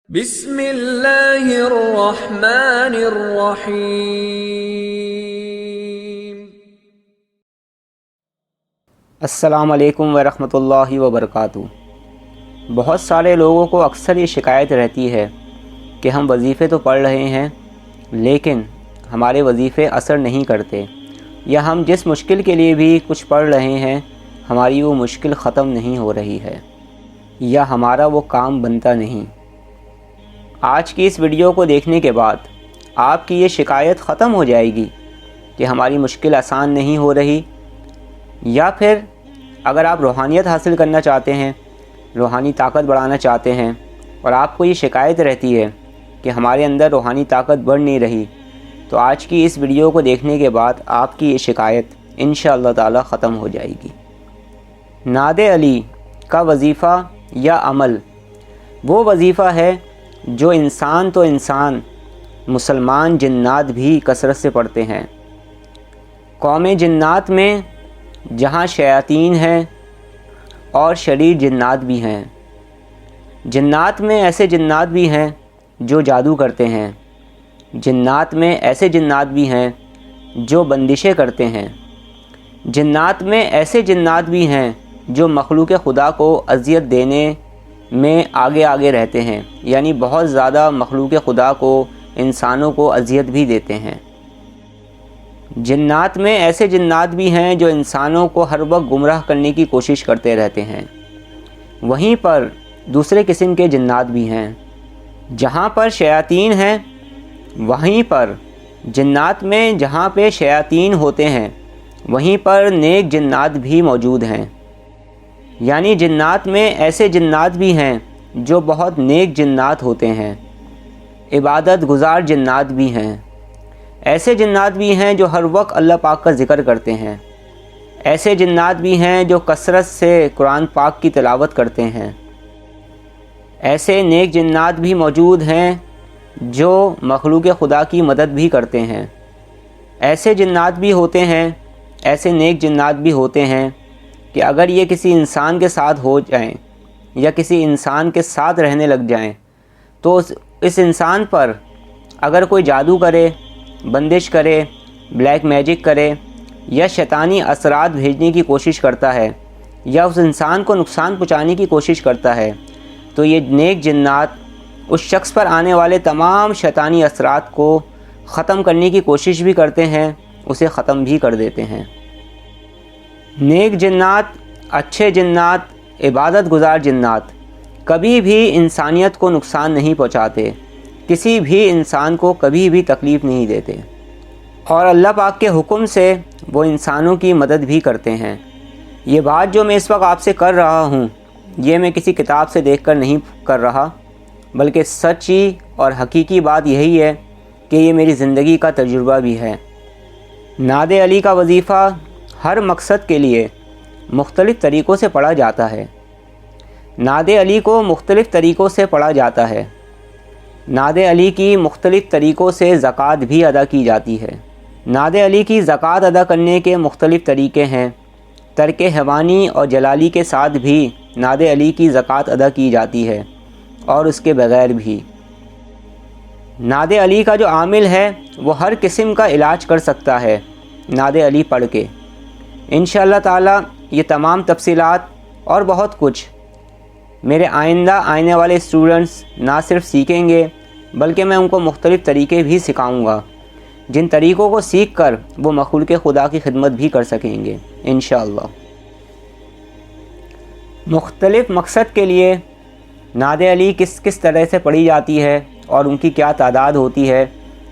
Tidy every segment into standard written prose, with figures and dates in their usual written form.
بسم اللہ الرحمن الرحیم۔ السلام علیکم ورحمۃ اللہ وبرکاتہ۔ بہت سارے لوگوں کو اکثر یہ شکایت رہتی ہے کہ ہم وظیفے تو پڑھ رہے ہیں لیکن ہمارے وظیفے اثر نہیں کرتے، یا ہم جس مشکل کے لیے بھی کچھ پڑھ رہے ہیں ہماری وہ مشکل ختم نہیں ہو رہی ہے، یا ہمارا وہ کام بنتا نہیں۔ آج کی اس ویڈیو کو دیکھنے کے بعد آپ کی یہ شکایت ختم ہو جائے گی کہ ہماری مشکل آسان نہیں ہو رہی، یا پھر اگر آپ روحانیت حاصل کرنا چاہتے ہیں، روحانی طاقت بڑھانا چاہتے ہیں اور آپ کو یہ شکایت رہتی ہے کہ ہمارے اندر روحانی طاقت بڑھ نہیں رہی، تو آج کی اس ویڈیو کو دیکھنے کے بعد آپ کی یہ شکایت انشاءاللہ تعالی ختم ہو جائے گی۔ ناد علی کا وظیفہ یا عمل وہ وظیفہ ہے جو انسان تو انسان، مسلمان جنات بھی کثرت سے پڑھتے ہیں۔ قوم جنات میں جہاں شیاطین ہیں اور شریر جنات بھی ہیں، جنات میں ایسے جنات بھی ہیں جو جادو کرتے ہیں، جنات میں ایسے جنات بھی ہیں جو بندشیں کرتے ہیں، جنات میں ایسے جنات بھی ہیں جو مخلوق خدا کو اذیت دینے میں آگے رہتے ہیں، یعنی بہت زیادہ مخلوق خدا کو، انسانوں کو اذیت بھی دیتے ہیں۔ جنات میں ایسے جنات بھی ہیں جو انسانوں کو ہر وقت گمراہ کرنے کی کوشش کرتے رہتے ہیں۔ وہیں پر دوسرے قسم کے جنات بھی ہیں، جہاں پر شیاطین ہیں وہیں پر جنات میں جہاں پہ شیاطین ہوتے ہیں وہیں پر نیک جنات بھی موجود ہیں، یعنی جنات میں ایسے جنات بھی ہیں جو بہت نیک جنات ہوتے ہیں، عبادت گزار جنات بھی ہیں، ایسے جنات بھی ہیں جو ہر وقت اللہ پاک کا ذکر کرتے ہیں، ایسے جنات بھی ہیں جو کثرت سے قرآن پاک کی تلاوت کرتے ہیں، ایسے نیک جنات بھی موجود ہیں جو مخلوق خدا کی مدد بھی کرتے ہیں، ایسے جنات بھی ہوتے ہیں، ایسے نیک جنات بھی ہوتے ہیں کہ اگر یہ کسی انسان کے ساتھ ہو جائیں یا کسی انسان کے ساتھ رہنے لگ جائیں تو اس انسان پر اگر کوئی جادو کرے، بندش کرے، بلیک میجک کرے یا شیطانی اثرات بھیجنے کی کوشش کرتا ہے یا اس انسان کو نقصان پہنچانے کی کوشش کرتا ہے، تو یہ نیک جنات اس شخص پر آنے والے تمام شیطانی اثرات کو ختم کرنے کی کوشش بھی کرتے ہیں، اسے ختم بھی کر دیتے ہیں۔ نیک جنات، اچھے جنات، عبادت گزار جنات کبھی بھی انسانیت کو نقصان نہیں پہنچاتے، کسی بھی انسان کو کبھی بھی تکلیف نہیں دیتے، اور اللہ پاک کے حکم سے وہ انسانوں کی مدد بھی کرتے ہیں۔ یہ بات جو میں اس وقت آپ سے کر رہا ہوں یہ میں کسی کتاب سے دیکھ کر نہیں کر رہا، بلکہ سچی اور حقیقی بات یہی ہے کہ یہ میری زندگی کا تجربہ بھی ہے۔ ناد علی کا وظیفہ ہر مقصد کے لیے مختلف طریقوں سے پڑھا جاتا ہے۔ ناد علی کو مختلف طریقوں سے پڑھا جاتا ہے۔ ناد علی کی مختلف طریقوں سے زکوٰۃ بھی ادا کی جاتی ہے۔ ناد علی کی زکوٰۃ ادا کرنے کے مختلف طریقے ہیں۔ ترک حیوانی اور جلالی کے ساتھ بھی ناد علی کی زکوٰۃ ادا کی جاتی ہے اور اس کے بغیر بھی۔ ناد علی کا جو عامل ہے وہ ہر قسم کا علاج کر سکتا ہے ناد علی پڑھ کے۔ انشاءاللہ تعالی یہ تمام تفصیلات اور بہت کچھ میرے آئندہ آنے والے اسٹوڈنٹس نہ صرف سیکھیں گے بلکہ میں ان کو مختلف طریقے بھی سکھاؤں گا، جن طریقوں کو سیکھ کر وہ مخلوق خدا کی خدمت بھی کر سکیں گے انشاءاللہ۔ مختلف مقصد کے لیے ناد علی کس طرح سے پڑھی جاتی ہے اور ان کی کیا تعداد ہوتی ہے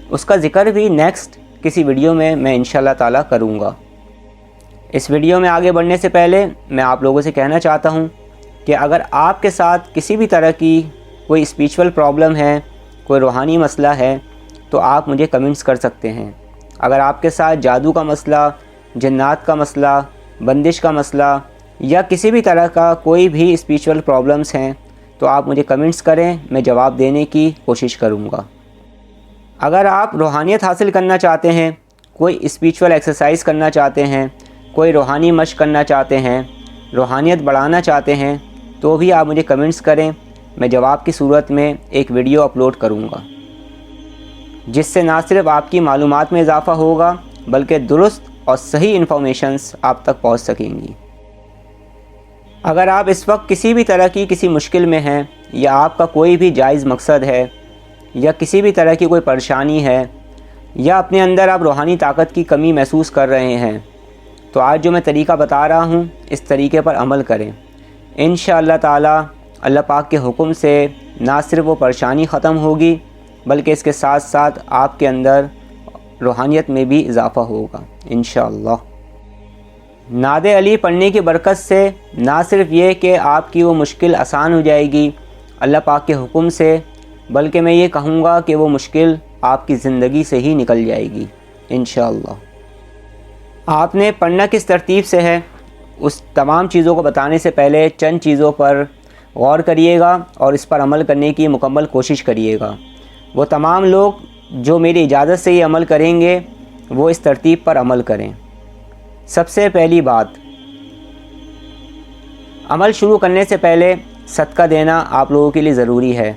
اس کا ذکر بھی نیکسٹ کسی ویڈیو میں انشاءاللہ تعالی کروں گا۔ اس ویڈیو میں آگے بڑھنے سے پہلے میں آپ لوگوں سے کہنا چاہتا ہوں کہ اگر آپ کے ساتھ کسی بھی طرح کی کوئی اسپریچول پرابلم ہے، کوئی روحانی مسئلہ ہے تو آپ مجھے کمنٹس کر سکتے ہیں۔ اگر آپ کے ساتھ جادو کا مسئلہ، جنات کا مسئلہ، بندش کا مسئلہ یا کسی بھی طرح کا کوئی بھی اسپریچول پرابلمس ہیں تو آپ مجھے کمنٹس کریں، میں جواب دینے کی کوشش کروں گا۔ اگر آپ روحانیت حاصل کرنا چاہتے ہیں، کوئی اسپریچول ایکسرسائز کرنا چاہتے ہیں، کوئی روحانی مشق کرنا چاہتے ہیں، روحانیت بڑھانا چاہتے ہیں تو بھی آپ مجھے کمنٹس کریں، میں جواب کی صورت میں ایک ویڈیو اپلوڈ کروں گا، جس سے نہ صرف آپ کی معلومات میں اضافہ ہوگا بلکہ درست اور صحیح انفارمیشنز آپ تک پہنچ سکیں گی۔ اگر آپ اس وقت کسی بھی طرح کی کسی مشکل میں ہیں، یا آپ کا کوئی بھی جائز مقصد ہے، یا کسی بھی طرح کی کوئی پریشانی ہے، یا اپنے اندر آپ روحانی طاقت کی کمی محسوس کر رہے ہیں، تو آج جو میں طریقہ بتا رہا ہوں اس طریقے پر عمل کریں۔ انشاءاللہ تعالی اللہ پاک کے حکم سے نہ صرف وہ پریشانی ختم ہوگی بلکہ اس کے ساتھ ساتھ آپ کے اندر روحانیت میں بھی اضافہ ہوگا انشاءاللہ۔ نعت علی پڑھنے کی برکت سے نہ صرف یہ کہ آپ کی وہ مشکل آسان ہو جائے گی اللہ پاک کے حکم سے، بلکہ میں یہ کہوں گا کہ وہ مشکل آپ کی زندگی سے ہی نکل جائے گی انشاءاللہ۔ آپ نے پڑھنا کس ترتیب سے ہے، اس تمام چیزوں کو بتانے سے پہلے چند چیزوں پر غور کریے گا اور اس پر عمل کرنے کی مکمل کوشش کریے گا۔ وہ تمام لوگ جو میری اجازت سے یہ عمل کریں گے وہ اس ترتیب پر عمل کریں۔ سب سے پہلی بات، عمل شروع کرنے سے پہلے صدقہ دینا آپ لوگوں کے لیے ضروری ہے،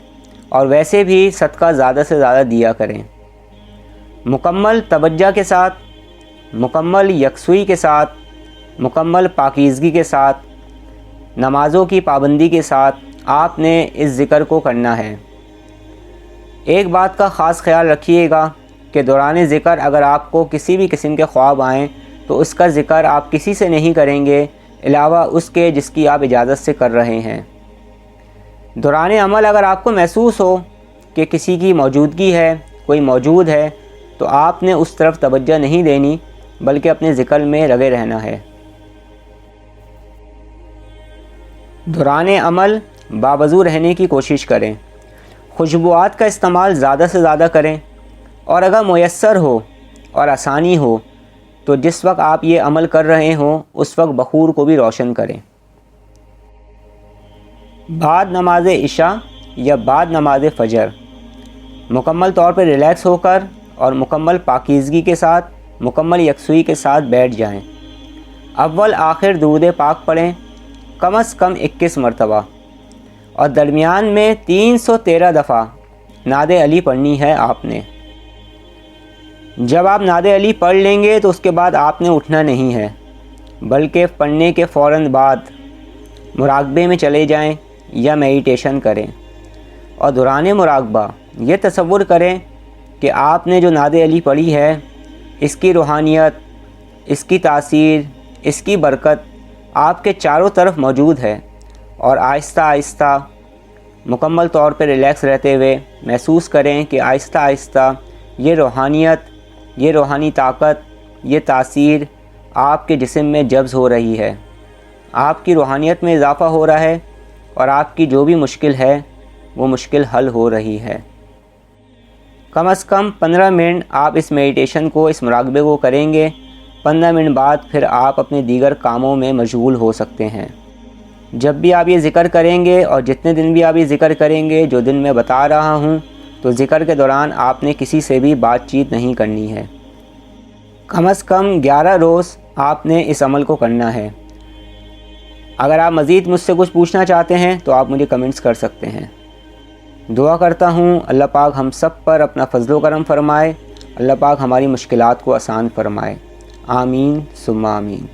اور ویسے بھی صدقہ زیادہ سے زیادہ دیا کریں۔ مکمل توجہ کے ساتھ، مکمل یکسوئی کے ساتھ، مکمل پاکیزگی کے ساتھ، نمازوں کی پابندی کے ساتھ آپ نے اس ذکر کو کرنا ہے۔ ایک بات کا خاص خیال رکھیے گا کہ دوران ذکر اگر آپ کو کسی بھی قسم کے خواب آئیں تو اس کا ذکر آپ کسی سے نہیں کریں گے علاوہ اس کے جس کی آپ اجازت سے کر رہے ہیں۔ دوران عمل اگر آپ کو محسوس ہو کہ کسی کی موجودگی ہے، کوئی موجود ہے، تو آپ نے اس طرف توجہ نہیں دینی بلکہ اپنے ذکر میں لگے رہنا ہے۔ دوران عمل باوضو رہنے کی کوشش کریں، خوشبوات کا استعمال زیادہ سے زیادہ کریں، اور اگر میسر ہو اور آسانی ہو تو جس وقت آپ یہ عمل کر رہے ہوں اس وقت بخور کو بھی روشن کریں۔ بعد نماز عشاء یا بعد نماز فجر مکمل طور پر ریلیکس ہو کر اور مکمل پاکیزگی کے ساتھ، مکمل یکسوئی کے ساتھ بیٹھ جائیں۔ اول آخر درود پاک پڑھیں کم از کم 21 مرتبہ، اور درمیان میں 313 دفعہ نعت علی پڑھنی ہے آپ نے۔ جب آپ نعت علی پڑھ لیں گے تو اس کے بعد آپ نے اٹھنا نہیں ہے، بلکہ پڑھنے کے فوراً بعد مراقبے میں چلے جائیں یا میڈیٹیشن کریں، اور دوران مراقبہ یہ تصور کریں کہ آپ نے جو نعت علی پڑھی ہے اس کی روحانیت، اس کی تاثیر، اس کی برکت آپ کے چاروں طرف موجود ہے، اور آہستہ آہستہ مکمل طور پہ ریلیکس رہتے ہوئے محسوس کریں کہ آہستہ آہستہ یہ روحانیت، یہ روحانی طاقت، یہ تاثیر آپ کے جسم میں جذب ہو رہی ہے، آپ کی روحانیت میں اضافہ ہو رہا ہے، اور آپ کی جو بھی مشکل ہے وہ مشکل حل ہو رہی ہے۔ کم از کم 15 منٹ آپ اس میڈیٹیشن کو، اس مراقبے کو کریں گے۔ 15 منٹ بعد پھر آپ اپنے دیگر کاموں میں مشغول ہو سکتے ہیں۔ جب بھی آپ یہ ذکر کریں گے اور جتنے دن بھی آپ یہ ذکر کریں گے جو دن میں بتا رہا ہوں، تو ذکر کے دوران آپ نے کسی سے بھی بات چیت نہیں کرنی ہے۔ کم از کم 11 روز آپ نے اس عمل کو کرنا ہے۔ اگر آپ مزید مجھ سے کچھ پوچھنا چاہتے ہیں تو آپ مجھے کمنٹس کر سکتے ہیں۔ دعا کرتا ہوں اللہ پاک ہم سب پر اپنا فضل و کرم فرمائے، اللہ پاک ہماری مشکلات کو آسان فرمائے، آمین ثم آمین۔